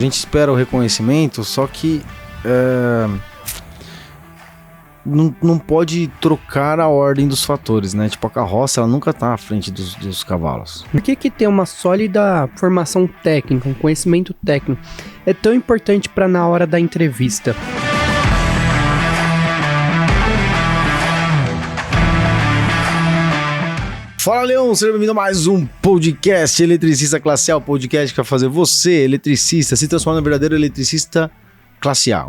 A gente espera o reconhecimento, só que não pode trocar a ordem dos fatores, né? Tipo, a carroça, ela nunca tá à frente dos cavalos. Por que ter uma sólida formação técnica, um conhecimento técnico, é tão importante para na hora da entrevista? Fala, Leão, seja bem-vindo a mais um podcast Eletricista Classe A, o podcast que vai fazer você, eletricista, se transformar no verdadeiro eletricista classe A.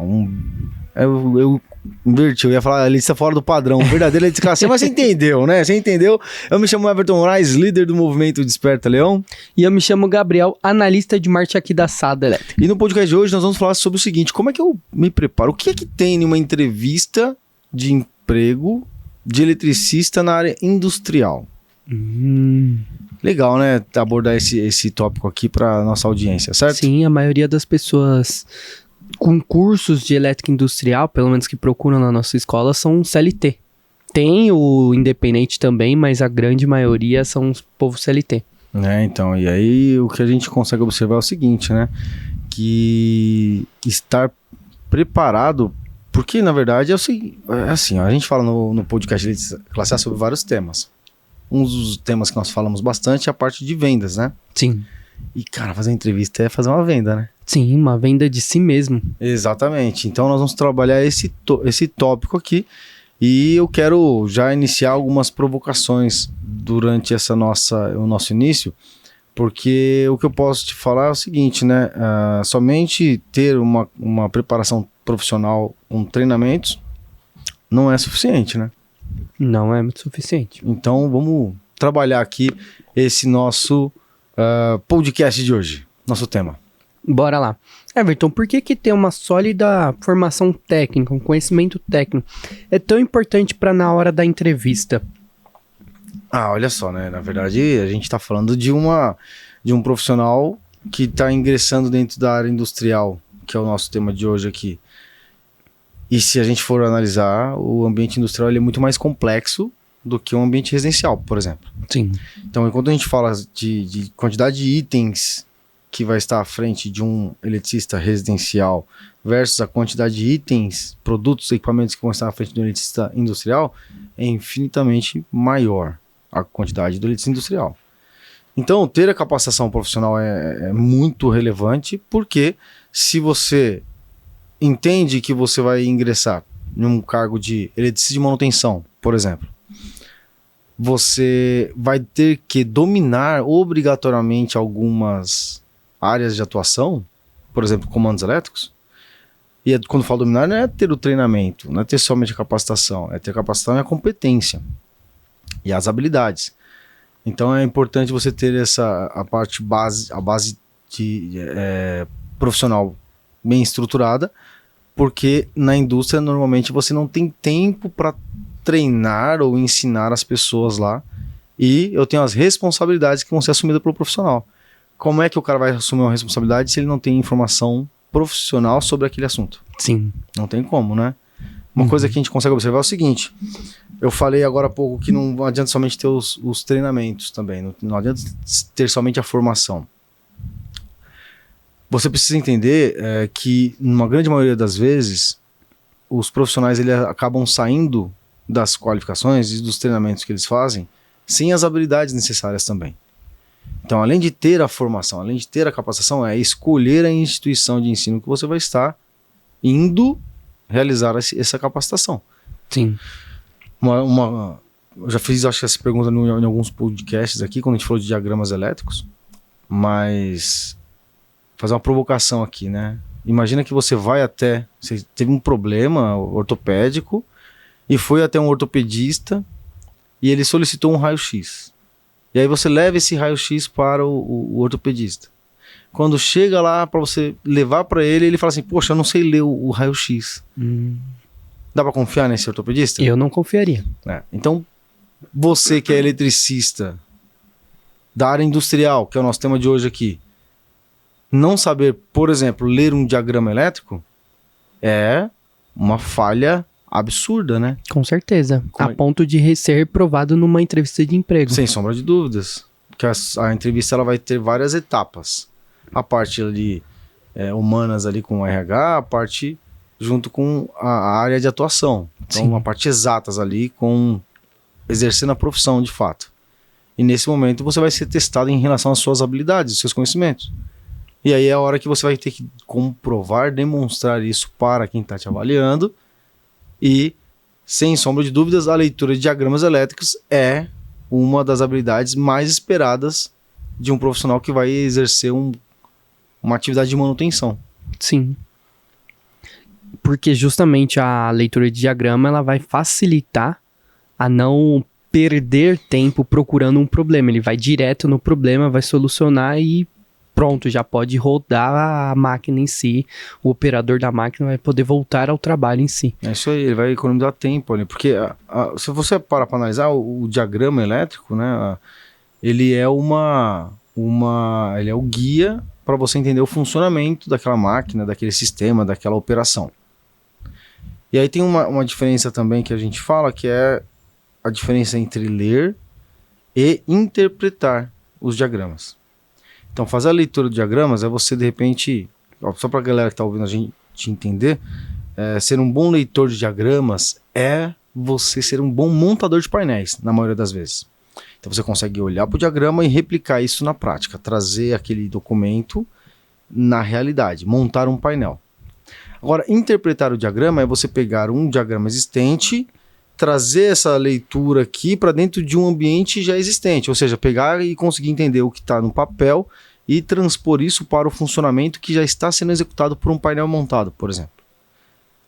Eu inverti, eu ia falar eletricista fora do padrão, um verdadeiro eletricista classe A, mas você entendeu, né? Você entendeu? Eu me chamo Everton Moraes, líder do movimento Desperta Leão. E eu me chamo Gabriel, analista de marketing aqui da Sada Elétrica. E no podcast de hoje nós vamos falar sobre o seguinte: como é que eu me preparo? O que é que tem em uma entrevista de emprego de eletricista na área industrial? Legal, né? Abordar esse tópico aqui para nossa audiência, certo? Sim, a maioria das pessoas com cursos de elétrica industrial, pelo menos que procuram na nossa escola, são CLT. Tem o independente também, mas a grande maioria são os povos CLT. Então, e aí o que a gente consegue observar é o seguinte, né? Que estar preparado, porque na verdade é assim, a gente fala no podcast de Classe A sobre vários temas. Um dos temas que nós falamos bastante é a parte de vendas, né? Sim. E, cara, fazer entrevista é fazer uma venda, né? Sim, uma venda de si mesmo. Exatamente. Então, nós vamos trabalhar esse tópico aqui. E eu quero já iniciar algumas provocações durante o nosso início. Porque o que eu posso te falar é o seguinte, né? Somente ter uma preparação profissional com treinamentos não é suficiente, né? Não é muito suficiente. Então, vamos trabalhar aqui esse nosso podcast de hoje, nosso tema. Bora lá. Everton, por que ter uma sólida formação técnica, um conhecimento técnico, é tão importante para na hora da entrevista? Olha só, né? Na verdade, a gente está falando de um profissional que está ingressando dentro da área industrial, que é o nosso tema de hoje aqui. E se a gente for analisar, o ambiente industrial ele é muito mais complexo do que um ambiente residencial, por exemplo. Sim. Então, enquanto a gente fala de quantidade de itens que vai estar à frente de um eletricista residencial versus a quantidade de itens, produtos, equipamentos que vão estar à frente de um eletricista industrial, é infinitamente maior a quantidade do eletricista industrial. Então, ter a capacitação profissional é muito relevante, porque se você entende que você vai ingressar num cargo de eletricista de manutenção, por exemplo, você vai ter que dominar obrigatoriamente algumas áreas de atuação, por exemplo, comandos elétricos. E quando eu falo dominar, não é ter o treinamento, não é ter somente a capacitação, é ter a capacitação e a competência e as habilidades. Então é importante você ter a base profissional bem estruturada, porque na indústria normalmente você não tem tempo para treinar ou ensinar as pessoas lá, e eu tenho as responsabilidades que vão ser assumidas pelo profissional. Como é que o cara vai assumir uma responsabilidade se ele não tem informação profissional sobre aquele assunto? Sim. Não tem como, né? Uma coisa que a gente consegue observar é o seguinte: eu falei agora há pouco que não adianta somente ter os treinamentos também, não adianta ter somente a formação. Você precisa entender que, numa grande maioria das vezes, os profissionais acabam saindo das qualificações e dos treinamentos que eles fazem sem as habilidades necessárias também. Então, além de ter a formação, além de ter a capacitação, é escolher a instituição de ensino que você vai estar indo realizar essa capacitação. Sim. Eu já fiz, acho que essa pergunta em alguns podcasts aqui, quando a gente falou de diagramas elétricos, mas fazer uma provocação aqui, né? Imagina que você teve um problema ortopédico e foi até um ortopedista e ele solicitou um raio-x. E aí você leva esse raio-x para o ortopedista. Quando chega lá para você levar para ele, ele fala assim: poxa, eu não sei ler o raio-x. Dá para confiar nesse ortopedista? Eu não confiaria. Então, você que é eletricista da área industrial, que é o nosso tema de hoje aqui, não saber, por exemplo, ler um diagrama elétrico é uma falha absurda, né? Com certeza. A ponto de ser reprovado numa entrevista de emprego. Sem sombra de dúvidas. Porque a entrevista ela vai ter várias etapas. A parte ali humanas ali com o RH, a parte junto com a área de atuação. Então, Sim. a parte exatas ali exercendo a profissão de fato. E nesse momento você vai ser testado em relação às suas habilidades, seus conhecimentos. E aí é a hora que você vai ter que comprovar, demonstrar isso para quem está te avaliando. E, sem sombra de dúvidas, a leitura de diagramas elétricos é uma das habilidades mais esperadas de um profissional que vai exercer uma atividade de manutenção. Sim. Porque justamente a leitura de diagrama ela vai facilitar a não perder tempo procurando um problema. Ele vai direto no problema, vai solucionar e pronto, já pode rodar a máquina em si. O operador da máquina vai poder voltar ao trabalho em si. É isso aí, ele vai economizar tempo ali. Porque se você parar para analisar o diagrama elétrico, né, ele é ele é o guia para você entender o funcionamento daquela máquina, daquele sistema, daquela operação. E aí tem uma diferença também que a gente fala, que é a diferença entre ler e interpretar os diagramas. Então, fazer a leitura de diagramas é você, de repente, só para a galera que está ouvindo a gente entender, ser um bom leitor de diagramas é você ser um bom montador de painéis, na maioria das vezes. Então, você consegue olhar para o diagrama e replicar isso na prática, trazer aquele documento na realidade, montar um painel. Agora, interpretar o diagrama é você pegar um diagrama existente, trazer essa leitura aqui para dentro de um ambiente já existente, ou seja, pegar e conseguir entender o que está no papel e transpor isso para o funcionamento que já está sendo executado por um painel montado, por exemplo.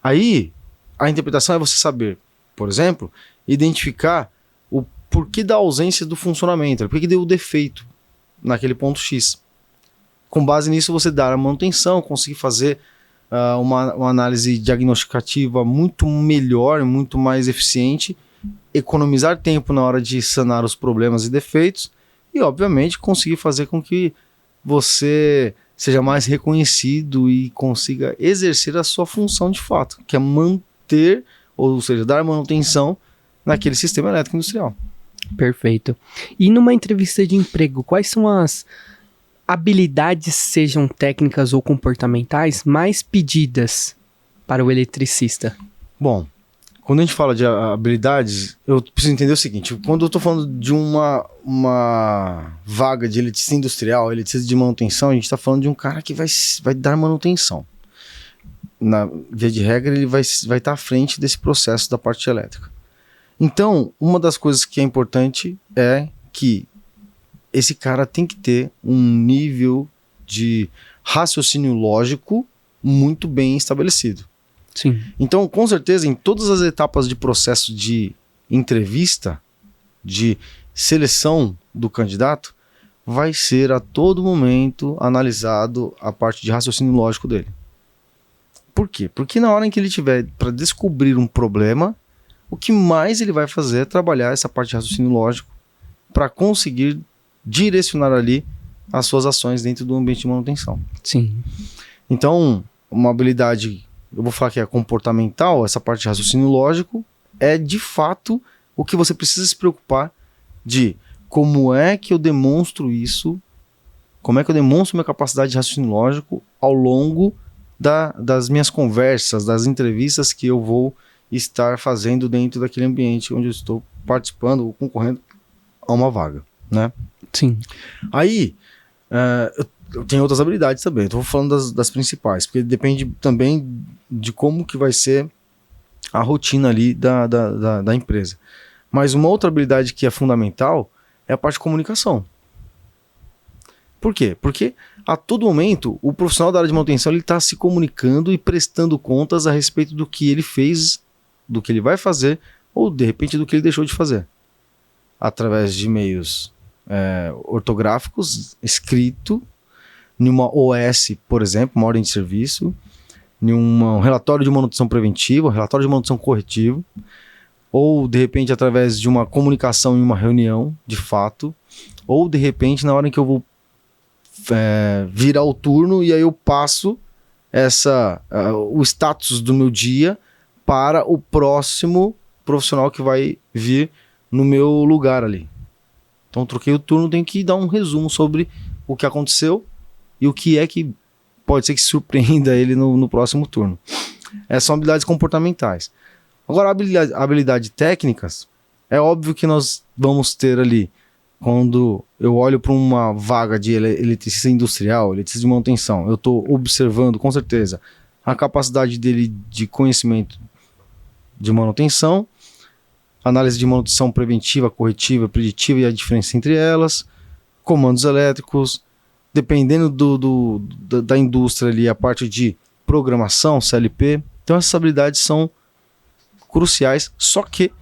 Aí, a interpretação é você saber, por exemplo, identificar o porquê da ausência do funcionamento, por que deu o defeito naquele ponto X. Com base nisso, você dar a manutenção, conseguir fazer uma análise diagnosticativa muito melhor, muito mais eficiente, economizar tempo na hora de sanar os problemas e defeitos e, obviamente, conseguir fazer com que você seja mais reconhecido e consiga exercer a sua função de fato, que é manter, ou seja, dar manutenção naquele sistema elétrico industrial. Perfeito. E numa entrevista de emprego, quais são as habilidades, sejam técnicas ou comportamentais, mais pedidas para o eletricista? Bom, quando a gente fala de habilidades, eu preciso entender o seguinte: quando eu estou falando de uma vaga de eletricista industrial, eletricista de manutenção, a gente está falando de um cara que vai dar manutenção. Na via de regra, ele vai estar à frente desse processo da parte elétrica. Então, uma das coisas que é importante é que esse cara tem que ter um nível de raciocínio lógico muito bem estabelecido. Sim. Então, com certeza, em todas as etapas de processo de entrevista, de seleção do candidato, vai ser a todo momento analisado a parte de raciocínio lógico dele. Por quê? Porque na hora em que ele tiver para descobrir um problema, o que mais ele vai fazer é trabalhar essa parte de raciocínio lógico para conseguir direcionar ali as suas ações dentro do ambiente de manutenção. Sim. Então, uma habilidade, eu vou falar que é comportamental, essa parte de raciocínio lógico, é de fato o que você precisa se preocupar de como é que eu demonstro isso, como é que eu demonstro minha capacidade de raciocínio lógico ao longo das minhas conversas, das entrevistas que eu vou estar fazendo dentro daquele ambiente onde eu estou participando ou concorrendo a uma vaga, né? Sim. Aí, eu tenho outras habilidades também. Estou falando das principais, porque depende também de como que vai ser a rotina ali da empresa. Mas uma outra habilidade que é fundamental é a parte de comunicação. Por quê? Porque a todo momento o profissional da área de manutenção está se comunicando e prestando contas a respeito do que ele fez, do que ele vai fazer ou de repente do que ele deixou de fazer. Através de meios ortográficos, escrito, numa OS, por exemplo, uma ordem de serviço, um relatório de manutenção preventiva, um relatório de manutenção corretiva, ou de repente através de uma comunicação em uma reunião, de fato, ou de repente na hora em que eu vou virar o turno e aí eu passo o status do meu dia para o próximo profissional que vai vir no meu lugar ali. Então troquei o turno, tenho que dar um resumo sobre o que aconteceu e o que é que pode ser que surpreenda ele no próximo turno. Essas são habilidades comportamentais. Agora, habilidades técnicas, é óbvio que nós vamos ter ali, quando eu olho para uma vaga de eletricista industrial, eletricista de manutenção, eu estou observando, com certeza, a capacidade dele de conhecimento de manutenção, análise de manutenção preventiva, corretiva, preditiva e a diferença entre elas, comandos elétricos, dependendo da indústria ali, a parte de programação, CLP. Então essas habilidades são cruciais, só que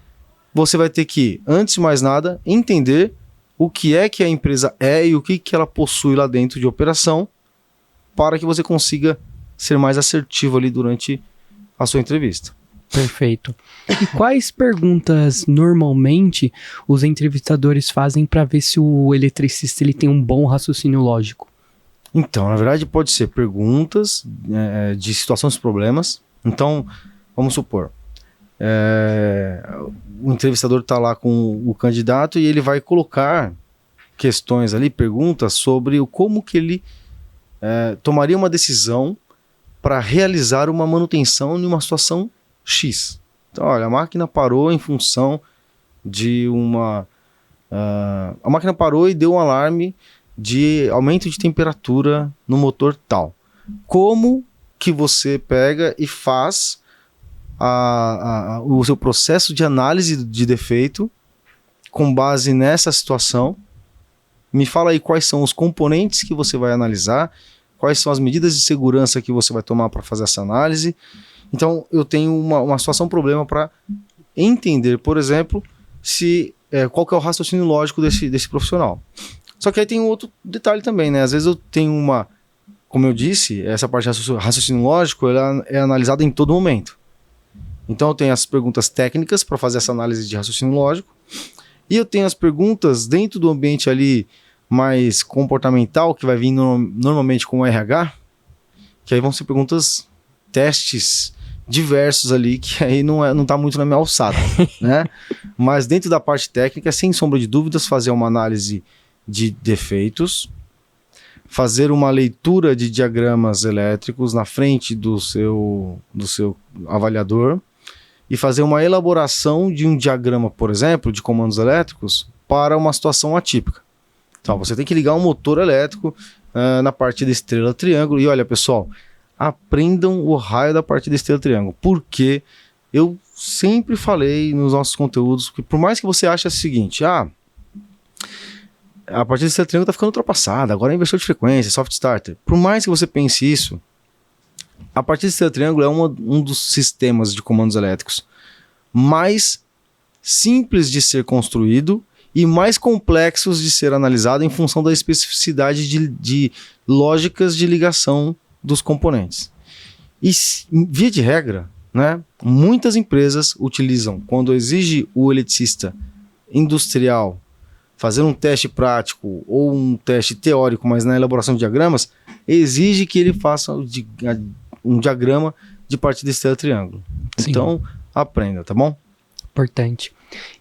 você vai ter que, antes de mais nada, entender o que é que a empresa é e o que ela possui lá dentro de operação, para que você consiga ser mais assertivo ali durante a sua entrevista. Perfeito. E quais perguntas normalmente os entrevistadores fazem para ver se o eletricista ele tem um bom raciocínio lógico? Então, na verdade, pode ser perguntas de situações e problemas. Então, vamos supor, o entrevistador está lá com o candidato e ele vai colocar questões ali, perguntas sobre como que ele tomaria uma decisão para realizar uma manutenção em uma situação X. Então, olha, a máquina parou em função de a máquina parou e deu um alarme de aumento de temperatura no motor tal. Como que você pega e faz o seu processo de análise de defeito com base nessa situação? Me fala aí quais são os componentes que você vai analisar, quais são as medidas de segurança que você vai tomar para fazer essa análise. Então, eu tenho uma situação, um problema para entender, por exemplo, qual que é o raciocínio lógico desse profissional. Só que aí tem um outro detalhe também, né? Às vezes eu tenho como eu disse, essa parte de raciocínio lógico, ela é analisada em todo momento. Então, eu tenho as perguntas técnicas para fazer essa análise de raciocínio lógico, e eu tenho as perguntas dentro do ambiente ali mais comportamental, que vai vir normalmente com o RH, que aí vão ser perguntas, testes diversos ali, que aí não tá muito na minha alçada, né? Mas dentro da parte técnica, sem sombra de dúvidas, fazer uma análise de defeitos, fazer uma leitura de diagramas elétricos na frente do seu avaliador e fazer uma elaboração de um diagrama, por exemplo, de comandos elétricos para uma situação atípica. Então, você tem que ligar um motor elétrico na partida estrela-triângulo. E olha, pessoal, aprendam o raio da partida estrela-triângulo, porque eu sempre falei nos nossos conteúdos que por mais que você ache o seguinte, a partida estrela-triângulo está ficando ultrapassada, agora é inversor de frequência, soft starter. Por mais que você pense isso, a partida estrela-triângulo é um dos sistemas de comandos elétricos mais simples de ser construído e mais complexos de ser analisado em função da especificidade de lógicas de ligação dos componentes. E, via de regra, né, muitas empresas utilizam, quando exige o eletricista industrial fazer um teste prático ou um teste teórico, mas na elaboração de diagramas, exige que ele faça um diagrama de partida estrela-triângulo. Então, aprenda, tá bom? Importante.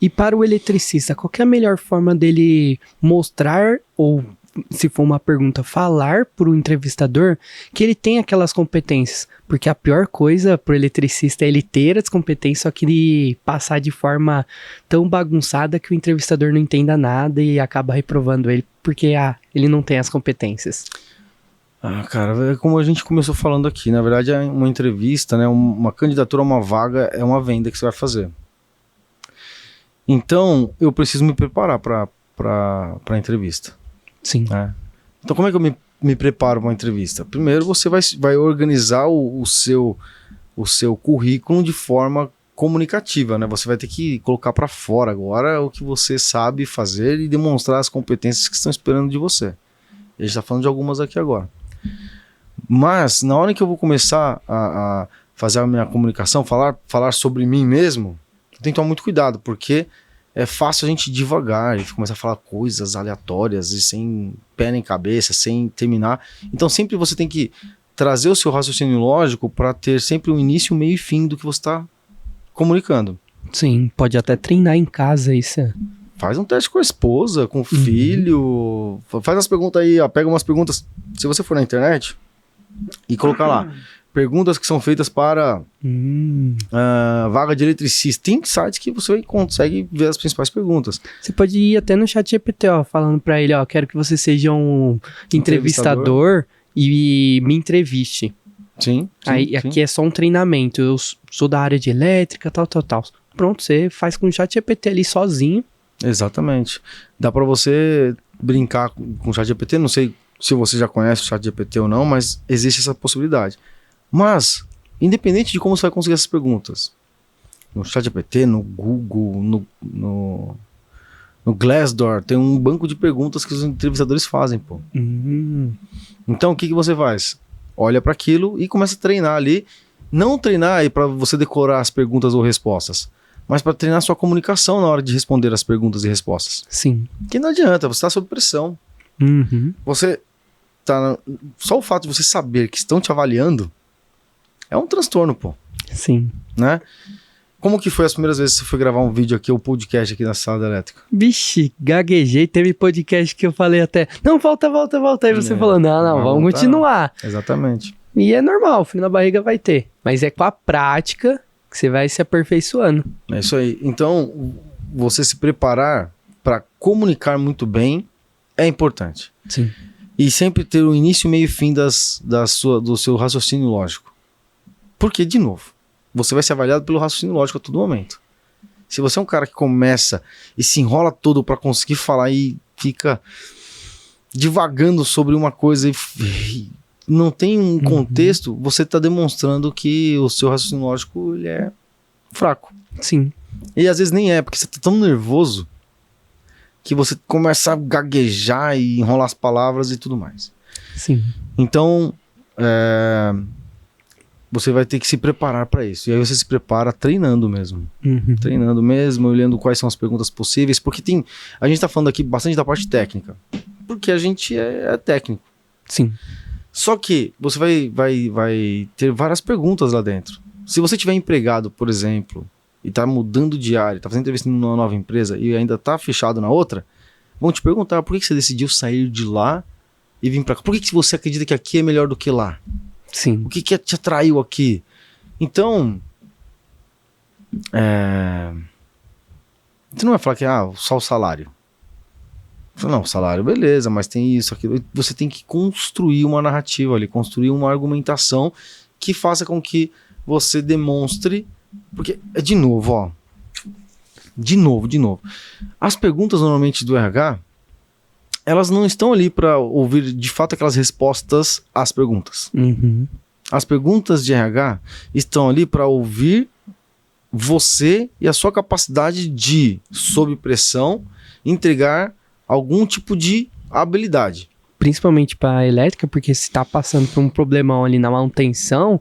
E para o eletricista, qual que é a melhor forma dele mostrar, ou se for uma pergunta, falar para o entrevistador que ele tem aquelas competências? Porque a pior coisa para o eletricista é ele ter as competências, só que ele passar de forma tão bagunçada que o entrevistador não entenda nada e acaba reprovando ele porque ele não tem as competências. Cara, é como a gente começou falando aqui, na verdade é uma entrevista, né, uma candidatura a uma vaga é uma venda que você vai fazer. Então, eu preciso me preparar para a entrevista. Sim. Né? Então, como é que eu me preparo para uma entrevista? Primeiro, você vai organizar o seu currículo de forma comunicativa, né? Você vai ter que colocar para fora agora o que você sabe fazer e demonstrar as competências que estão esperando de você. A gente está falando de algumas aqui agora. Mas, na hora que eu vou começar a fazer a minha comunicação, falar sobre mim mesmo, eu tenho que tomar muito cuidado, porque é fácil a gente divagar e começar a falar coisas aleatórias e sem pé nem cabeça, sem terminar. Então sempre você tem que trazer o seu raciocínio lógico para ter sempre um início, meio e fim do que você está comunicando. Sim, pode até treinar em casa isso. Faz um teste com a esposa, com o filho, faz as perguntas aí, pega umas perguntas. Se você for na internet, e colocar lá perguntas que são feitas para vaga de eletricista. Tem sites que você consegue ver as principais perguntas. Você pode ir até no chat GPT, ó, falando pra ele, ó, quero que você seja um entrevistador e me entreviste. Sim. Aí aqui é só um treinamento, eu sou da área de elétrica, tal. Pronto, você faz com o chat GPT ali sozinho. Exatamente. Dá para você brincar com o chat GPT, não sei se você já conhece o chat GPT ou não, mas existe essa possibilidade. Mas, independente de como você vai conseguir essas perguntas, no ChatGPT, no Google, no Glassdoor, tem um banco de perguntas que os entrevistadores fazem, pô. Então, o que você faz? Olha para aquilo e começa a treinar ali. Não treinar aí para você decorar as perguntas ou respostas, mas para treinar sua comunicação na hora de responder as perguntas e respostas. Sim. Que não adianta, você está sob pressão. Você tá... Só o fato de você saber que estão te avaliando é um transtorno, pô. Sim. Né? Como que foi as primeiras vezes que você foi gravar um vídeo aqui, ou podcast aqui na Sala da Elétrica? Vixe, gaguejei. Teve podcast que eu falei até, não, volta. Aí você falou, não, vamos continuar. Exatamente. E é normal, frio na barriga vai ter. Mas é com a prática que você vai se aperfeiçoando. É isso aí. Então, você se preparar para comunicar muito bem é importante. Sim. E sempre ter o início, meio e fim do seu raciocínio lógico. Porque, de novo, você vai ser avaliado pelo raciocínio lógico a todo momento. Se você é um cara que começa e se enrola todo para conseguir falar e fica divagando sobre uma coisa e não tem um contexto, você está demonstrando que o seu raciocínio lógico ele é fraco. Sim. E às vezes nem é, porque você está tão nervoso que você começa a gaguejar e enrolar as palavras e tudo mais. Sim. Então, você vai ter que se preparar para isso. E aí você se prepara treinando mesmo. Treinando mesmo, olhando quais são as perguntas possíveis. Porque a gente está falando aqui bastante da parte técnica. Porque a gente é técnico. Sim. Só que você vai ter várias perguntas lá dentro. Se você tiver empregado, por exemplo, e está mudando de área, está fazendo entrevista numa nova empresa e ainda está fechado na outra, vão te perguntar por que você decidiu sair de lá e vir para cá. Por que você acredita que aqui é melhor do que lá? Sim. O que te atraiu aqui? Então, você não vai falar que só o salário. Não, o salário, beleza, mas tem isso, aquilo. Você tem que construir uma narrativa ali, construir uma argumentação que faça com que você demonstre. Porque, de novo, de novo. As perguntas normalmente do RH, elas não estão ali para ouvir de fato aquelas respostas às perguntas. As perguntas de RH estão ali para ouvir você e a sua capacidade de, sob pressão, entregar algum tipo de habilidade. Principalmente para a elétrica, porque se está passando por um problemão ali na manutenção,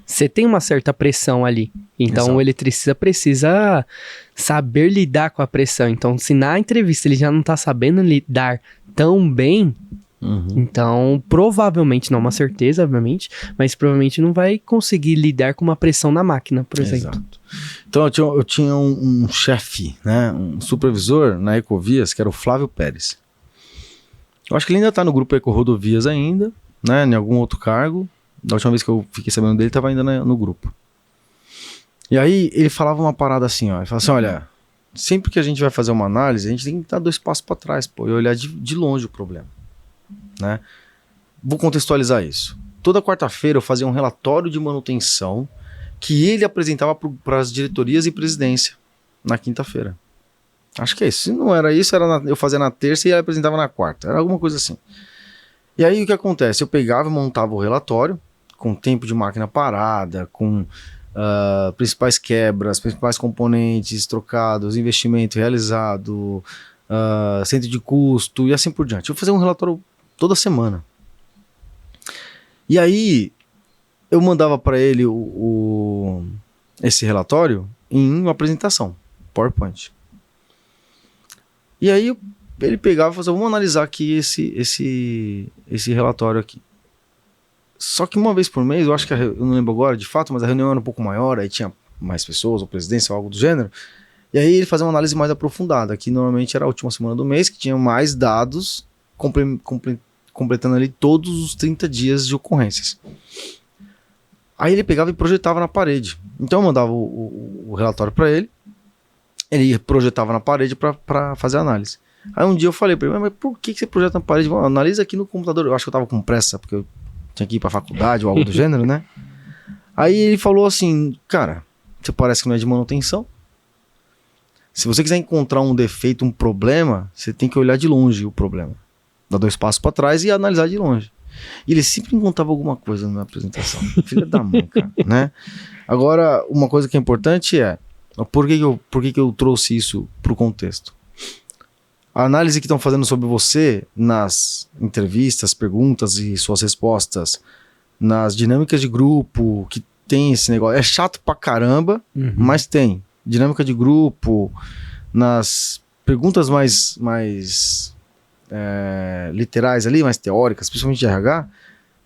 você tem uma certa pressão ali. Então, Exato. O eletricista precisa saber lidar com a pressão. Então, se na entrevista ele já não está sabendo lidar tão bem, então, provavelmente, não uma certeza, obviamente, mas provavelmente não vai conseguir lidar com uma pressão na máquina, por exemplo. Exato. Então, eu tinha um chefe, né, um supervisor na Ecovias, que era o Flávio Pérez. Eu acho que ele ainda está no grupo Ecorodovias ainda, né, em algum outro cargo. Da última vez que eu fiquei sabendo dele, estava ainda no grupo. E aí, ele falava uma parada assim, ele falava assim, olha, sempre que a gente vai fazer uma análise, a gente tem que dar 2 passos para trás, e olhar de longe o problema. Né? Vou contextualizar isso. Toda quarta-feira eu fazia um relatório de manutenção que ele apresentava para as diretorias e presidência na quinta-feira. Acho que é isso. Se não era isso, eu fazia na terça e ele apresentava na quarta. Era alguma coisa assim. E aí o que acontece? Eu pegava e montava o relatório com tempo de máquina parada, com principais quebras, principais componentes trocados, investimento realizado, centro de custo e assim por diante. Eu fazia um relatório toda semana. E aí eu mandava para ele esse relatório em uma apresentação, PowerPoint. E aí ele pegava e falava, vamos analisar aqui esse relatório aqui. Só que uma vez por mês, eu acho que eu não lembro agora de fato, mas a reunião era um pouco maior, aí tinha mais pessoas, ou presidência, ou algo do gênero. E aí ele fazia uma análise mais aprofundada, que normalmente era a última semana do mês, que tinha mais dados completando ali todos os 30 dias de ocorrências. Aí ele pegava e projetava na parede. Então eu mandava o relatório para ele projetava na parede para fazer a análise. Aí um dia eu falei para ele, mas por que você projeta na parede? Analisa aqui no computador. Eu acho que eu tava com pressa, porque eu tinha que ir pra faculdade ou algo do gênero, né? Aí ele falou assim, cara, você parece que não é de manutenção. Se você quiser encontrar um defeito, um problema, você tem que olhar de longe o problema. Dar 2 passos para trás e analisar de longe. E ele sempre encontrava alguma coisa na minha apresentação. Filha da mãe, cara, né? Agora, uma coisa que é importante é, por que eu trouxe isso pro contexto? A análise que estão fazendo sobre você nas entrevistas, perguntas e suas respostas, nas dinâmicas de grupo, que tem esse negócio, é chato pra caramba, mas tem. Dinâmica de grupo, nas perguntas mais literais ali, mais teóricas, principalmente de RH,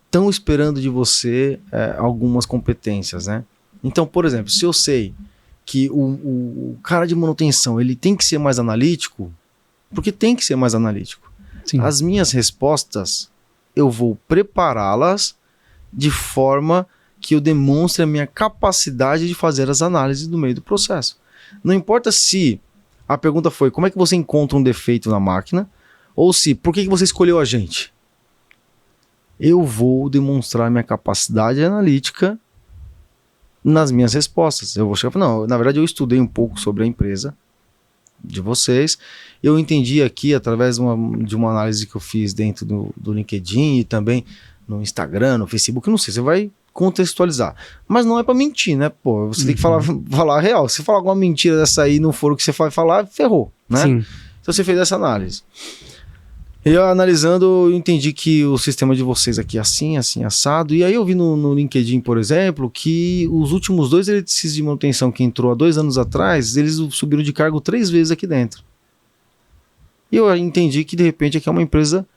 estão esperando de você algumas competências, né? Então, por exemplo, se eu sei que o cara de manutenção ele tem que ser mais analítico, porque tem que ser mais analítico. Sim. As minhas respostas, eu vou prepará-las de forma que eu demonstre a minha capacidade de fazer as análises no meio do processo. Não importa se a pergunta foi como é que você encontra um defeito na máquina, ou se por que você escolheu a gente. Eu vou demonstrar minha capacidade analítica nas minhas respostas. Eu vou chegar e falar, não, na verdade eu estudei um pouco sobre a empresa de vocês, eu entendi aqui através de uma análise que eu fiz dentro do LinkedIn e também no Instagram, no Facebook, não sei, você vai contextualizar. Mas não é pra mentir, né? Pô, você tem que falar a real. Se falar alguma mentira dessa aí e não for o que você vai falar, ferrou, né? Sim. Então você fez essa análise. Eu analisando, eu entendi que o sistema de vocês aqui é assim, assim, assado. E aí eu vi no LinkedIn, por exemplo, que os últimos 2 eletricistas de manutenção que entrou há 2 anos atrás, eles subiram de cargo 3 vezes aqui dentro. E eu entendi que de repente aqui é uma empresa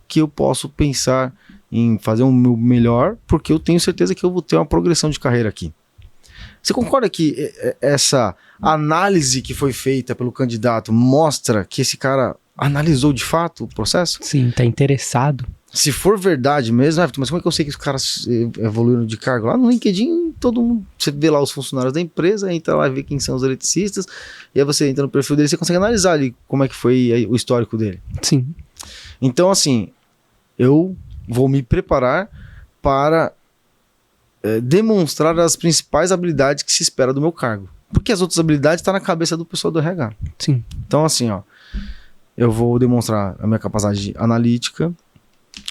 que eu posso pensar em fazer o meu melhor, porque eu tenho certeza que eu vou ter uma progressão de carreira aqui. Você concorda que essa análise que foi feita pelo candidato mostra que esse cara analisou de fato o processo? Sim, tá interessado. Se for verdade mesmo, mas como é que eu sei que os caras evoluíram de cargo? Lá no LinkedIn, todo mundo, você vê lá os funcionários da empresa, entra lá e vê quem são os eletricistas, e aí você entra no perfil dele, você consegue analisar ali como é que foi o histórico dele. Sim. Então, assim, eu vou me preparar para demonstrar as principais habilidades que se espera do meu cargo. Porque as outras habilidades estão na cabeça do pessoal do RH. Sim. Então, assim, ó, eu vou demonstrar a minha capacidade analítica,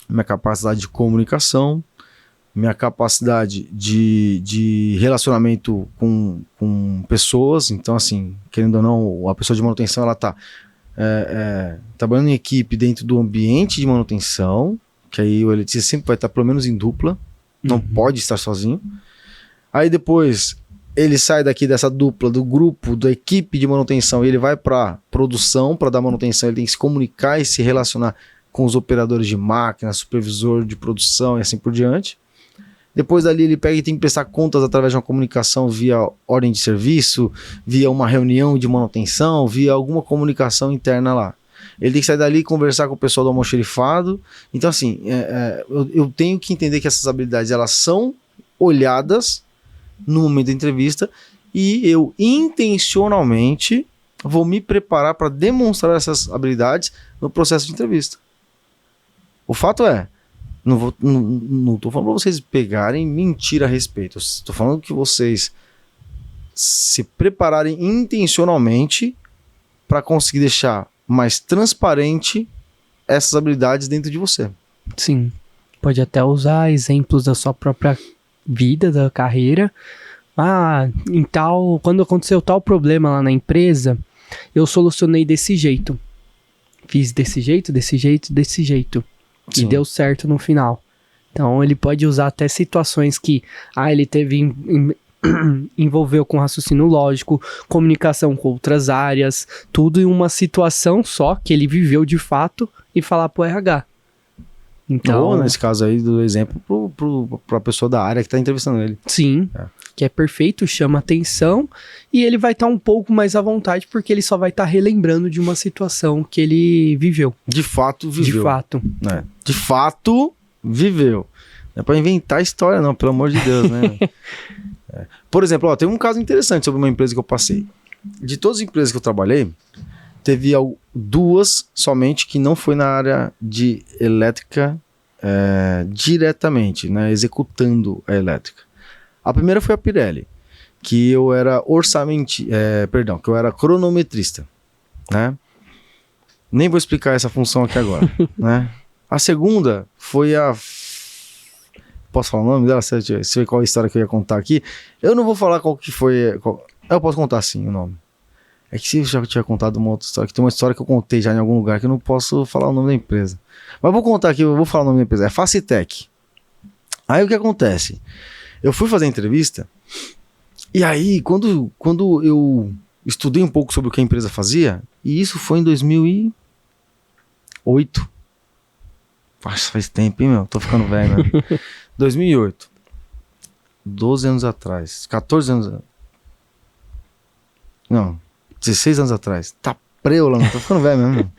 minha capacidade de comunicação, minha capacidade de relacionamento com pessoas. Então, assim, querendo ou não, a pessoa de manutenção, ela está trabalhando em equipe dentro do ambiente de manutenção, que aí o eletricista sempre vai estar pelo menos em dupla, não pode estar sozinho. Aí depois ele sai daqui dessa dupla, do grupo, da equipe de manutenção, e ele vai para produção, para dar manutenção, ele tem que se comunicar e se relacionar com os operadores de máquina, supervisor de produção e assim por diante. Depois dali ele pega e tem que prestar contas através de uma comunicação via ordem de serviço, via uma reunião de manutenção, via alguma comunicação interna lá. Ele tem que sair dali e conversar com o pessoal do almoxerifado. Então, assim, eu tenho que entender que essas habilidades, elas são olhadas no momento da entrevista e eu intencionalmente vou me preparar para demonstrar essas habilidades no processo de entrevista. O fato é, não estou falando para vocês pegarem mentira a respeito. Estou falando que vocês se prepararem intencionalmente para conseguir deixar mais transparente essas habilidades dentro de você. Sim. Pode até usar exemplos da sua própria vida, da carreira. Quando aconteceu tal problema lá na empresa, eu solucionei desse jeito. Fiz desse jeito, desse jeito, desse jeito. Sim. E deu certo no final. Então ele pode usar até situações que ele teve envolveu com raciocínio lógico, comunicação com outras áreas, tudo em uma situação só que ele viveu de fato e falar pro RH. Então, ou, nesse caso aí, do exemplo, pra pessoa da área que tá entrevistando ele. sim, que é perfeito, chama atenção e ele vai estar um pouco mais à vontade porque ele só vai estar relembrando de uma situação que ele viveu. De fato, viveu. De fato. De fato, viveu. Não é pra inventar história, não, pelo amor de Deus, né? Por exemplo, tem um caso interessante sobre uma empresa que eu passei. De todas as empresas que eu trabalhei, teve 2 somente que não foi na área de elétrica diretamente, né, executando a elétrica. A primeira foi a Pirelli, que eu era que eu era cronometrista, né? Nem vou explicar essa função aqui agora, né? A segunda foi a... Posso falar o nome dela? Você vê qual é a história que eu ia contar aqui. Eu não vou falar qual que foi... Eu posso contar sim o nome. É que se eu já tinha contado uma outra história, que tem uma história que eu contei já em algum lugar que eu não posso falar o nome da empresa. Mas vou contar aqui, eu vou falar o nome da empresa. É Facitec. Aí o que acontece? Eu fui fazer a entrevista e aí quando eu estudei um pouco sobre o que a empresa fazia, e isso foi em 2008. Nossa, faz tempo, hein, meu? Tô ficando velho, né? 2008. 12 anos atrás. 14 anos... Não, 16 anos atrás. Tá preula, não. Tô ficando velho mesmo.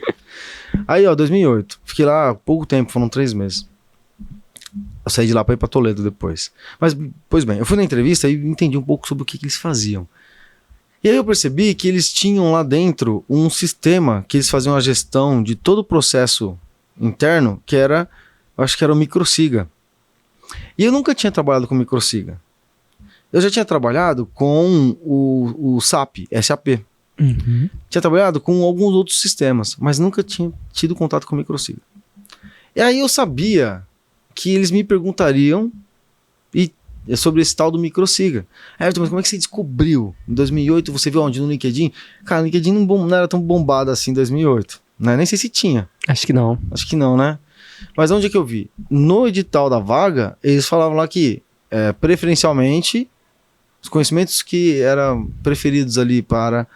Aí, 2008. Fiquei lá há pouco tempo, foram 3 meses. Eu saí de lá pra ir pra Toledo depois. Mas, pois bem, eu fui na entrevista e entendi um pouco sobre o que eles faziam. E aí eu percebi que eles tinham lá dentro um sistema que eles faziam a gestão de todo o processo interno, que era, eu acho que era o Microsiga. E eu nunca tinha trabalhado com Microsiga. Eu já tinha trabalhado com o SAP. Uhum. Tinha trabalhado com alguns outros sistemas, mas nunca tinha tido contato com o Microsiga. E aí eu sabia que eles me perguntariam sobre esse tal do Microsiga. Aí eu falei, mas como é que você descobriu? Em 2008 você viu onde? No LinkedIn? Cara, o LinkedIn não era tão bombado assim em 2008. Né? Nem sei se tinha. Acho que não. Acho que não, né? Mas onde é que eu vi? No edital da vaga, eles falavam lá que, preferencialmente, os conhecimentos que eram preferidos ali para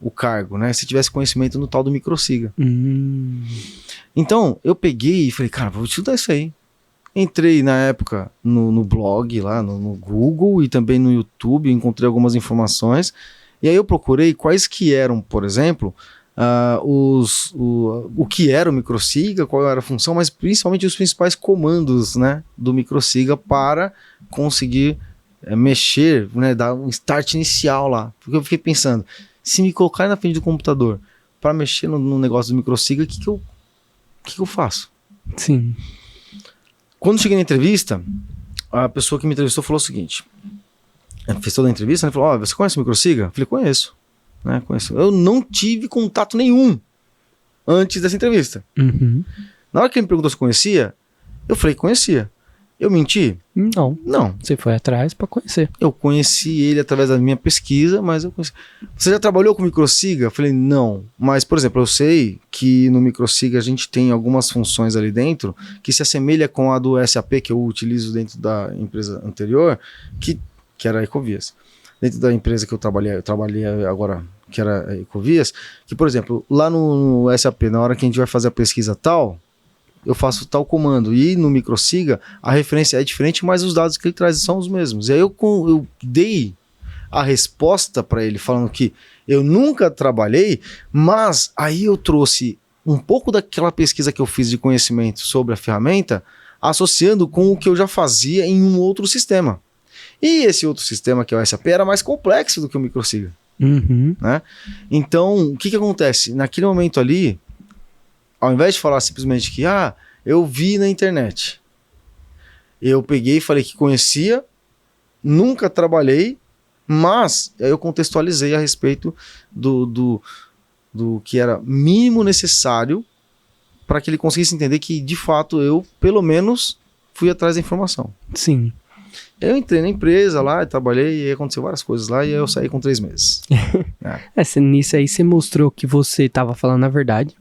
o cargo, né? Se tivesse conhecimento no tal do Microsiga. Então, eu peguei e falei, cara, vou estudar isso aí. Entrei na época no blog, lá no Google e também no YouTube, encontrei algumas informações. E aí eu procurei quais que eram, por exemplo... o que era o Microsiga, qual era a função, mas principalmente os principais comandos, né, do Microsiga para conseguir mexer, né, dar um start inicial lá. Porque eu fiquei pensando, se me colocar na frente do computador para mexer no negócio do Microsiga, o que eu faço? Sim. Quando cheguei na entrevista, a pessoa que me entrevistou falou o seguinte, fez toda a entrevista, né, falou, você conhece o Microsiga? Eu falei, conheço. Né, eu não tive contato nenhum antes dessa entrevista. Uhum. Na hora que ele me perguntou se conhecia, eu falei que conhecia. Eu menti? Não. Não. Você foi atrás pra conhecer. Eu conheci ele através da minha pesquisa, mas eu conheci. Você já trabalhou com Microsiga? Eu falei, não. Mas, por exemplo, eu sei que no Microsiga a gente tem algumas funções ali dentro que se assemelha com a do SAP que eu utilizo dentro da empresa anterior, que era a Ecovias. Dentro da empresa que eu trabalhei agora, que era a Ecovias, que, por exemplo, lá no SAP, na hora que a gente vai fazer a pesquisa tal, eu faço tal comando, e no Microsiga a referência é diferente, mas os dados que ele traz são os mesmos. E aí eu dei a resposta para ele, falando que eu nunca trabalhei, mas aí eu trouxe um pouco daquela pesquisa que eu fiz de conhecimento sobre a ferramenta, associando com o que eu já fazia em um outro sistema. E esse outro sistema, que é o SAP, era mais complexo do que o Microsiga. Uhum. Né? Então, o que acontece? Naquele momento ali, ao invés de falar simplesmente que eu vi na internet, eu peguei e falei que conhecia, nunca trabalhei, mas aí eu contextualizei a respeito do que era mínimo necessário para que ele conseguisse entender que, de fato, eu, pelo menos, fui atrás da informação. Sim. Eu entrei na empresa lá, trabalhei, e aconteceu várias coisas lá, e eu saí com 3 meses. Nisso aí você mostrou que você estava falando a verdade.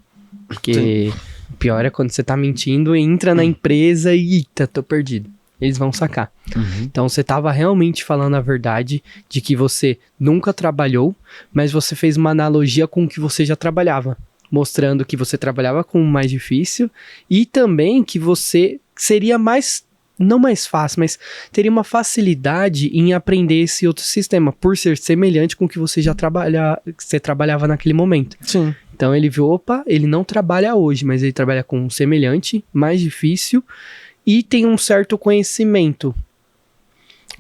Porque o pior é quando você tá mentindo, entra na empresa e eita, tô perdido. Eles vão sacar. Uhum. Então você tava realmente falando a verdade de que você nunca trabalhou, mas você fez uma analogia com o que você já trabalhava. Mostrando que você trabalhava com o mais difícil e também que você seria não mais fácil, mas teria uma facilidade em aprender esse outro sistema, por ser semelhante com o que você você trabalhava naquele momento. Sim. Então ele viu, opa, ele não trabalha hoje, mas ele trabalha com um semelhante, mais difícil, e tem um certo conhecimento.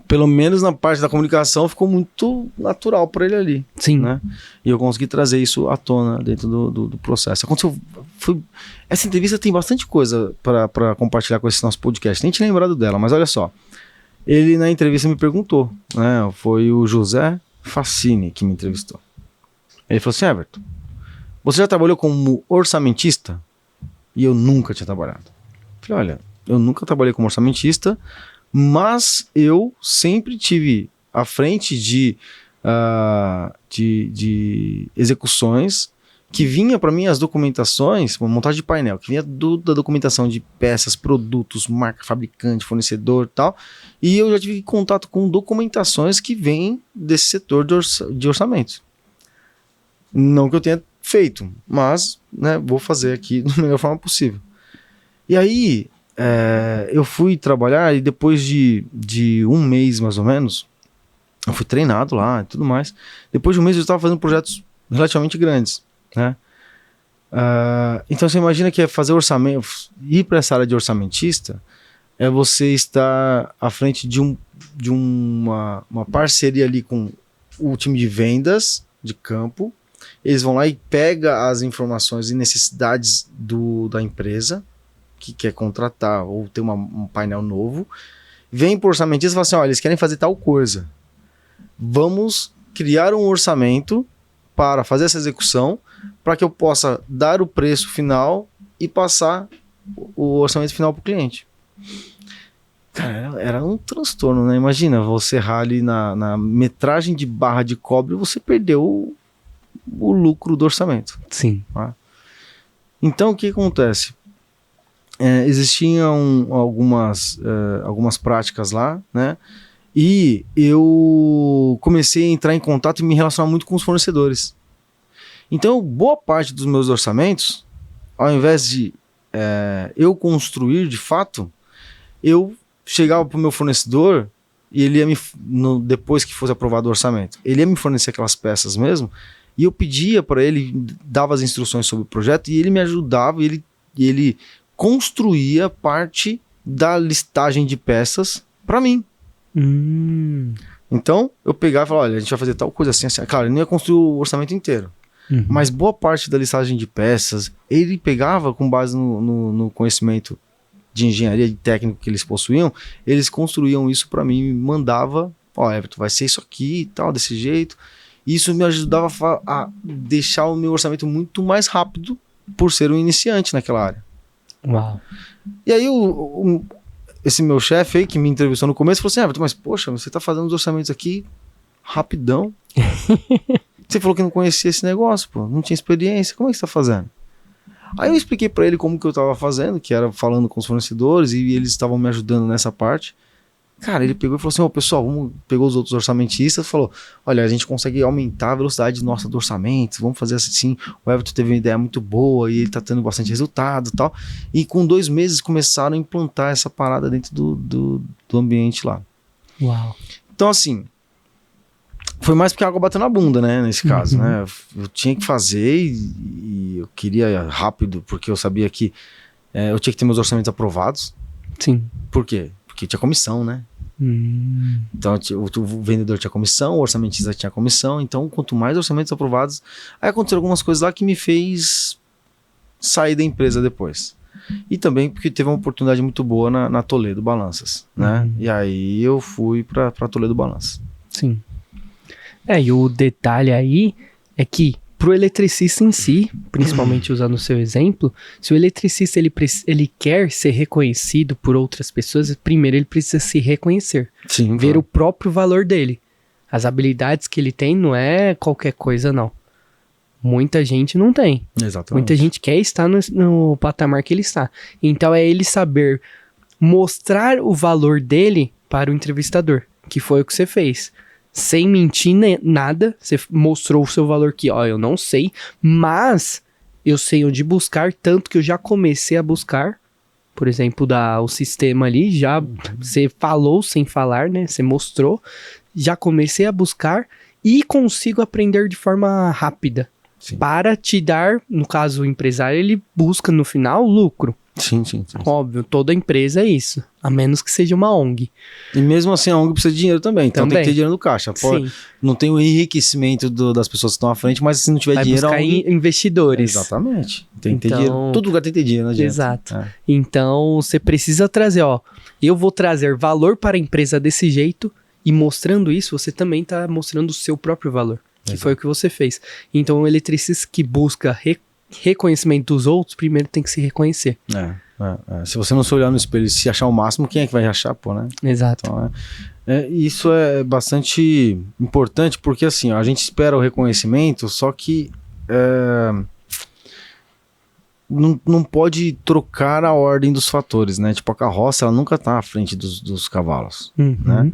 Pelo menos na parte da comunicação ficou muito natural para ele ali. Sim. Né? E eu consegui trazer isso à tona dentro do processo. Essa entrevista tem bastante coisa para compartilhar com esse nosso podcast. Nem tinha lembrado dela, mas olha só. Ele na entrevista me perguntou, né? Foi o José Facini que me entrevistou. Ele falou assim: Everton, você já trabalhou como orçamentista? E eu nunca tinha trabalhado. Eu falei: olha, eu nunca trabalhei como orçamentista, mas eu sempre tive à frente de execuções que vinha para mim as documentações, uma montagem de painel, que vinha da documentação de peças, produtos, marca, fabricante, fornecedor e tal, e eu já tive contato com documentações que vêm desse setor de orçamento. Não que eu tenha feito, mas né, vou fazer aqui da melhor forma possível. E aí eu fui trabalhar e depois de um mês mais ou menos, eu fui treinado lá e tudo mais. Depois de um mês eu estava fazendo projetos relativamente grandes, né? Então você imagina que fazer orçamento, ir para essa área de orçamentista, é você estar à frente de uma parceria ali com o time de vendas de campo. Eles vão lá e pegam as informações e necessidades da empresa que quer contratar ou ter um painel novo, vem para o orçamentista e fala assim: olha, eles querem fazer tal coisa, vamos criar um orçamento para fazer essa execução, para que eu possa dar o preço final e passar o orçamento final para o cliente. Cara, era um transtorno, né? Imagina, você errar ali na metragem de barra de cobre, você perdeu o lucro do orçamento. Sim. Tá? Então, o que acontece? Existiam algumas práticas lá, né? E eu comecei a entrar em contato e me relacionar muito com os fornecedores. Então, boa parte dos meus orçamentos, ao invés de eu construir de fato, eu chegava para o meu fornecedor e ele ia depois que fosse aprovado o orçamento, ele ia me fornecer aquelas peças mesmo, e eu pedia para ele, dava as instruções sobre o projeto e ele me ajudava e ele construía parte da listagem de peças para mim. Então eu pegava e falava: olha, a gente vai fazer tal coisa assim, assim. Claro, ele não ia construir o orçamento inteiro, mas boa parte da listagem de peças ele pegava com base no conhecimento de engenharia e técnico que eles possuíam. Eles construíam isso para mim e mandava: ó, Everton, vai ser isso aqui e tal, desse jeito. Isso me ajudava a deixar o meu orçamento muito mais rápido por ser um iniciante naquela área. Uau. E aí esse meu chefe aí que me entrevistou no começo falou assim: Everton, mas poxa, você tá fazendo os orçamentos aqui rapidão. Você falou que não conhecia esse negócio, pô, não tinha experiência, como é que você tá fazendo? Aí eu expliquei para ele como que eu tava fazendo, que era falando com os fornecedores, e eles estavam me ajudando nessa parte. Cara, ele pegou e falou assim: pessoal, pegou os outros orçamentistas e falou: olha, a gente consegue aumentar a velocidade nossa do orçamento, vamos fazer assim. O Everton teve uma ideia muito boa e ele tá tendo bastante resultado e tal. E com 2 meses começaram a implantar essa parada dentro do ambiente lá. Uau. Então, assim, foi mais porque a água bateu na bunda, né, nesse caso, né? Eu tinha que fazer e eu queria rápido, porque eu sabia que eu tinha que ter meus orçamentos aprovados. Sim. Por quê? Porque tinha comissão, né? Então o vendedor tinha comissão, o orçamentista tinha comissão. Então quanto mais orçamentos aprovados, aí aconteceram algumas coisas lá que me fez sair da empresa depois. E também porque teve uma oportunidade muito boa na Toledo Balanças, né? E aí eu fui pra Toledo Balanças. Sim. E o detalhe aí é que pro eletricista em si, principalmente usando o seu exemplo, se o eletricista ele quer ser reconhecido por outras pessoas, primeiro ele precisa se reconhecer. Sim, ver o próprio valor dele. As habilidades que ele tem não é qualquer coisa, não. Muita gente não tem. Exatamente. Muita gente quer estar no patamar que ele está. Então é ele saber mostrar o valor dele para o entrevistador, que foi o que você fez. Sem mentir nada, você mostrou o seu valor que, eu não sei, mas eu sei onde buscar, tanto que eu já comecei a buscar por exemplo, o sistema ali, já você falou sem falar, né? Você mostrou, já comecei a buscar e consigo aprender de forma rápida. Sim. Para te dar, no caso o empresário, ele busca no final lucro. Sim. Óbvio, toda empresa é isso, a menos que seja uma ONG. E mesmo assim a ONG precisa de dinheiro também, então tem que ter dinheiro no caixa. Sim. Não tem o enriquecimento das pessoas que estão à frente, mas se não tiver Vai dinheiro... buscar investidores. Exatamente. Tem que ter dinheiro. Todo lugar tem que ter dinheiro, não adianta. Exato. Então, você precisa trazer, eu vou trazer valor para a empresa desse jeito, e mostrando isso, você também está mostrando o seu próprio valor, que foi o que você fez. Então, o eletricista que busca reconhecimento dos outros, primeiro tem que se reconhecer. Se você não se olhar no espelho e se achar o máximo, quem é que vai achar, pô, né? Exato. Então, isso é bastante importante, porque assim, a gente espera o reconhecimento, só que não pode trocar a ordem dos fatores, né? Tipo, a carroça, ela nunca tá à frente dos cavalos, né?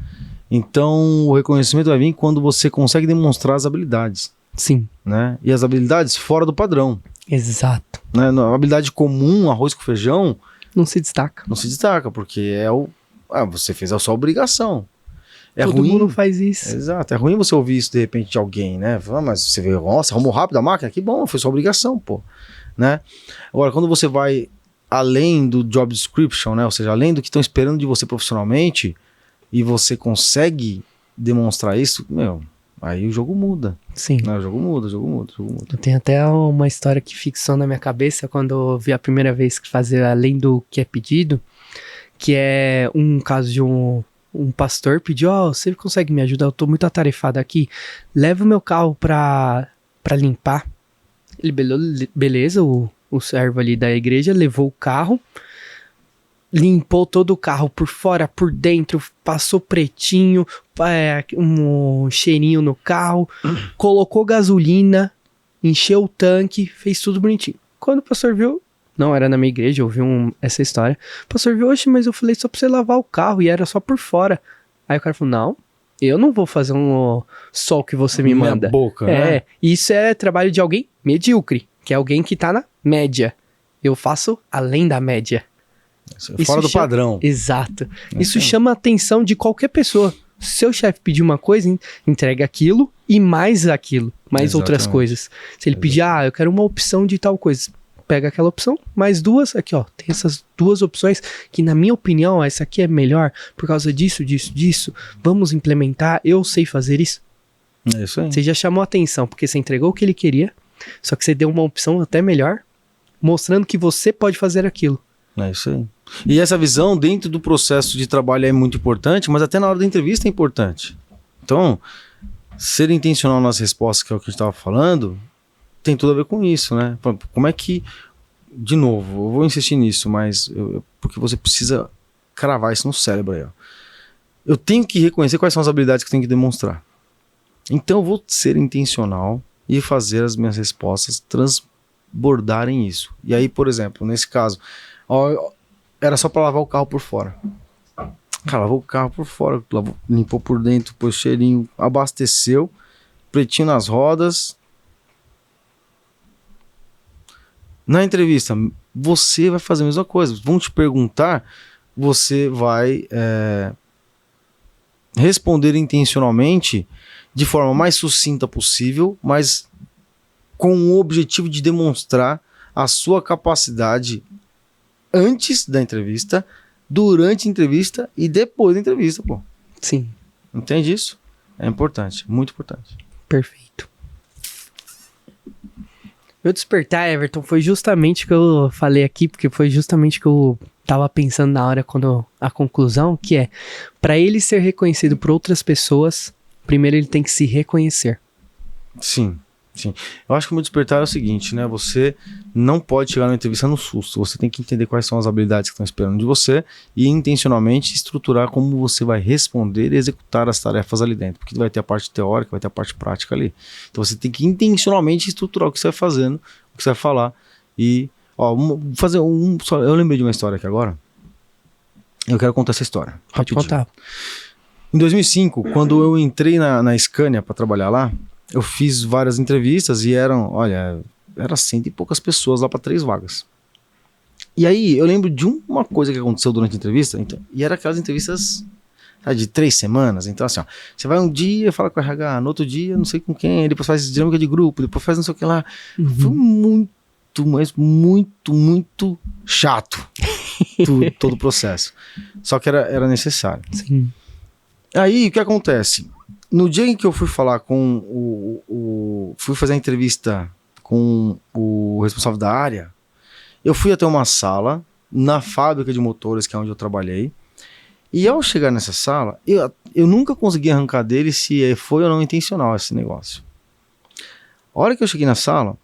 Então, o reconhecimento vai vir quando você consegue demonstrar as habilidades. Sim. Né? E as habilidades fora do padrão. Exato. Né? A habilidade comum, arroz com feijão... Não se destaca. Não se destaca, porque você fez a sua obrigação. Todo mundo faz isso. Exato. É ruim você ouvir isso de repente de alguém, né? Mas você vê, nossa, arrumou rápido a máquina? Que bom, foi sua obrigação, pô. Né? Agora, quando você vai além do job description, né? Ou seja, além do que estão esperando de você profissionalmente, e você consegue demonstrar isso, aí o jogo muda. Sim. Né? O jogo muda. Eu tenho até uma história que fixou na minha cabeça quando eu vi a primeira vez que fazer além do que é pedido, que é um caso de um pastor pediu, você consegue me ajudar? Eu tô muito atarefado aqui. Leva o meu carro pra limpar. Ele, beleza, o servo ali da igreja levou o carro, limpou todo o carro por fora, por dentro, passou pretinho, um cheirinho no carro, colocou gasolina, encheu o tanque, fez tudo bonitinho. Quando o pastor viu, não era na minha igreja, eu vi essa história, o pastor viu, mas eu falei só pra você lavar o carro e era só por fora. Aí o cara falou, não, eu não vou fazer só o que você me manda. Minha boca, né? Isso é trabalho de alguém medíocre, que é alguém que tá na média. Eu faço além da média. Fora do padrão. Exato. Isso chama a atenção de qualquer pessoa. Se seu chefe pedir uma coisa, entrega aquilo e mais aquilo, mais outras coisas. Se ele pedir, eu quero uma opção de tal coisa, pega aquela opção, mais duas, aqui tem essas duas opções que na minha opinião, essa aqui é melhor por causa disso, vamos implementar, eu sei fazer isso. É isso aí. Você já chamou a atenção, porque você entregou o que ele queria, só que você deu uma opção até melhor, mostrando que você pode fazer aquilo. É isso aí. E essa visão dentro do processo de trabalho é muito importante, mas até na hora da entrevista é importante. Então, ser intencional nas respostas, que é o que a gente estava falando, tem tudo a ver com isso, né? Como é que, de novo, eu vou insistir nisso, mas porque você precisa cravar isso no cérebro aí, Eu tenho que reconhecer quais são as habilidades que eu tenho que demonstrar. Então eu vou ser intencional e fazer as minhas respostas transbordarem isso. E aí, por exemplo, nesse caso, era só para lavar o carro por fora. Cara, lavou o carro por fora, limpou por dentro, pôs cheirinho, abasteceu, pretinho nas rodas. Na entrevista, você vai fazer a mesma coisa. Vão te perguntar, você vai responder intencionalmente de forma mais sucinta possível, mas com o objetivo de demonstrar a sua capacidade antes da entrevista, durante a entrevista e depois da entrevista, pô. Sim. Entende isso? É importante, muito importante. Perfeito. Meu despertar, Everton, foi justamente o que eu falei aqui, porque foi justamente o que eu tava pensando na hora, quando a conclusão, que é, para ele ser reconhecido por outras pessoas, primeiro ele tem que se reconhecer. Sim. Eu acho que o meu despertar é o seguinte, né? Você não pode chegar na entrevista no susto. Você tem que entender quais são as habilidades que estão esperando de você e intencionalmente estruturar como você vai responder e executar as tarefas ali dentro. Porque vai ter a parte teórica, vai ter a parte prática ali. Então você tem que intencionalmente estruturar o que você vai fazendo, o que você vai falar. E, eu lembrei de uma história aqui agora. Eu quero contar essa história. Pode contar. Em 2005, quando eu entrei na Scania para trabalhar lá, eu fiz várias entrevistas e era 100 e poucas pessoas lá para 3 vagas. E aí, eu lembro de uma coisa que aconteceu durante a entrevista, então, e era aquelas entrevistas, sabe, de 3 semanas. Então, assim, ó, você vai um dia, fala com o RH, no outro dia, não sei com quem, depois faz dinâmica de grupo, depois faz não sei o que lá. Foi muito, mas muito chato todo o processo. Só que era necessário. Sim. Aí, o que acontece? No dia em que eu fui falar com fui fazer a entrevista com o responsável da área, eu fui até uma sala na fábrica de motores, que é onde eu trabalhei. E ao chegar nessa sala, eu nunca consegui arrancar dele se foi ou não intencional esse negócio. A hora que eu cheguei na sala,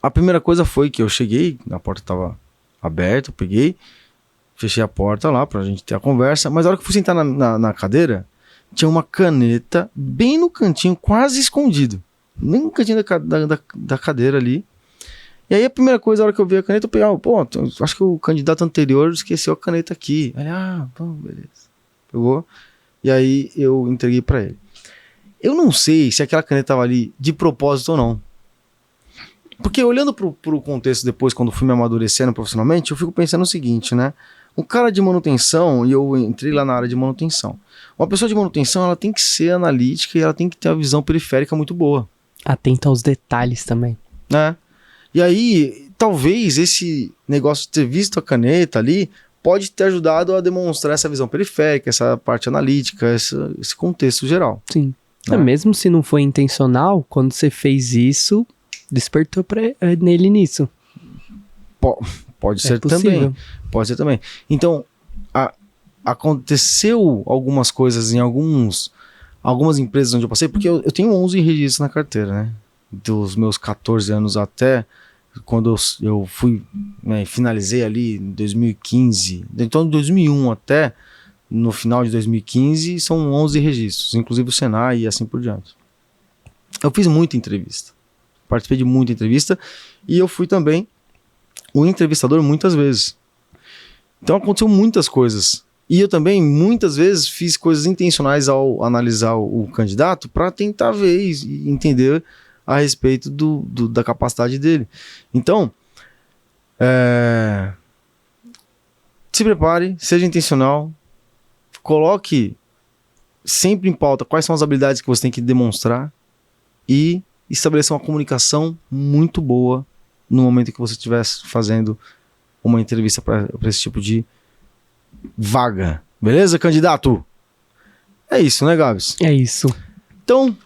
a primeira coisa foi que eu cheguei, a porta estava aberta, eu peguei, fechei a porta lá pra gente ter a conversa, mas a hora que eu fui sentar na cadeira, tinha uma caneta bem no cantinho, quase escondido. Nem no cantinho da cadeira ali. E aí a primeira coisa, a hora que eu vi a caneta, eu peguei, acho que o candidato anterior esqueceu a caneta aqui. Aí, bom, beleza. Pegou. E aí eu entreguei pra ele. Eu não sei se aquela caneta tava ali de propósito ou não. Porque olhando pro contexto depois, quando fui me amadurecendo profissionalmente, eu fico pensando o seguinte, né? Um cara de manutenção, e eu entrei lá na área de manutenção. Uma pessoa de manutenção, ela tem que ser analítica e ela tem que ter uma visão periférica muito boa. Atenta aos detalhes também. Né? E aí, talvez esse negócio de ter visto a caneta ali pode ter ajudado a demonstrar essa visão periférica, essa parte analítica, esse contexto geral. Sim. Né? Mesmo se não foi intencional, quando você fez isso, despertou nele nisso. Pode ser possível. também. Pode ser também. Então, aconteceu algumas coisas em algumas empresas onde eu passei, porque eu tenho 11 registros na carteira, né? Dos meus 14 anos até quando eu fui, né, finalizei ali em 2015. Então, de 2001 até no final de 2015, são 11 registros, inclusive o Senai e assim por diante. Eu fiz muita entrevista. Participei de muita entrevista e eu fui também o entrevistador muitas vezes. Então aconteceu muitas coisas. E eu também muitas vezes fiz coisas intencionais ao analisar o candidato para tentar ver e entender a respeito da capacidade dele. Então, se prepare, seja intencional, coloque sempre em pauta quais são as habilidades que você tem que demonstrar e estabeleça uma comunicação muito boa no momento que você estiver fazendo uma entrevista para esse tipo de vaga. Beleza, candidato? É isso, né, Gabs? É isso. Então,